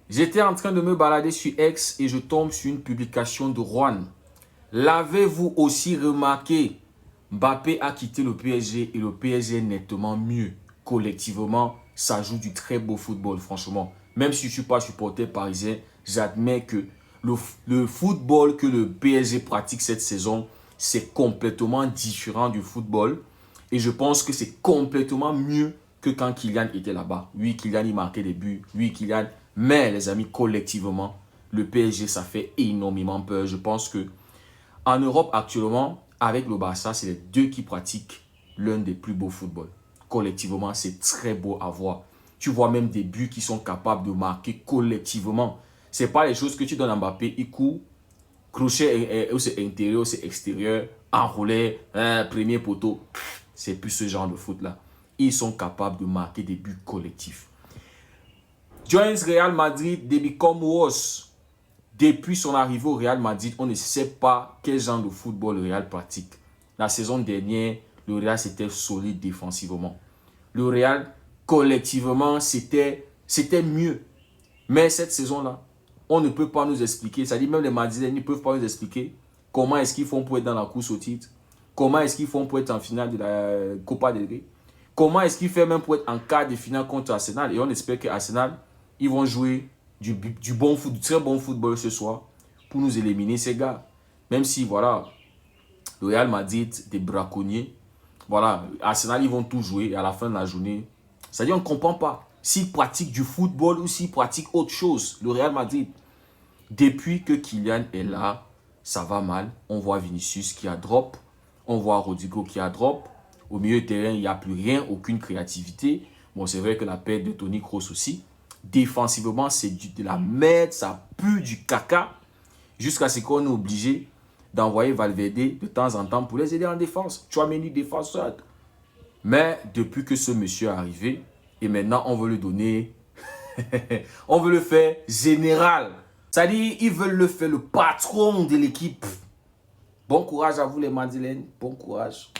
J'étais en train de me balader sur X et je tombe sur une publication de Juan. L'avez-vous aussi remarqué? Mbappé a quitté le PSG et le PSG est nettement mieux. Collectivement, ça joue du très beau football, franchement. Même si je ne suis pas supporter parisien, j'admets que le football que le PSG pratique cette saison, c'est complètement différent du football. Et je pense que c'est complètement mieux que quand Kylian était là-bas. Oui, Kylian, il marquait des buts. Oui, Kylian. Mais, les amis, collectivement, le PSG, ça fait énormément peur. Je pense que en Europe, actuellement, avec le Barça, c'est les deux qui pratiquent l'un des plus beaux footballs. Collectivement, c'est très beau à voir. Tu vois même des buts qui sont capables de marquer collectivement. Ce n'est pas les choses que tu donnes à Mbappé, il court, crochet, c'est intérieur, c'est extérieur, enroulé, premier poteau. C'est plus ce genre de foot-là. Ils sont capables de marquer des buts collectifs. Joins Real Madrid, they become worse. Depuis son arrivée au Real Madrid, on ne sait pas quel genre de football le Real pratique. La saison dernière, le Real c'était solide défensivement. Le Real, collectivement, c'était mieux. Mais cette saison-là, on ne peut pas nous expliquer. C'est-à-dire même les Madrilènes ne peuvent pas nous expliquer comment est-ce qu'ils font pour être dans la course au titre. Comment est-ce qu'ils font pour être en finale de la Copa del Rey. Comment est-ce qu'ils font même pour être en quart de finale contre Arsenal. Et on espère qu'Arsenal, ils vont jouer du bon foot, du très bon football ce soir pour nous éliminer ces gars. Même si, voilà, le Real Madrid, des braconniers, voilà, Arsenal, ils vont tout jouer et à la fin de la journée, c'est-à-dire on ne comprend pas s'ils pratiquent du football ou s'ils pratiquent autre chose, le Real Madrid. Depuis que Kylian est là, ça va mal. On voit Vinicius qui a drop, on voit Rodrigo qui a drop. Au milieu de terrain, il n'y a plus rien, aucune créativité. Bon, c'est vrai que la perte de Toni Kroos aussi. Défensivement, c'est de la merde, ça pue du caca. Jusqu'à ce qu'on est obligé d'envoyer Valverde de temps en temps pour les aider en défense. Tchouaméni défenseur. Mais depuis que ce monsieur est arrivé, et maintenant on veut le donner, on veut le faire général. C'est-à-dire, ils veulent le faire le patron de l'équipe. Bon courage à vous les Madeleines, bon courage.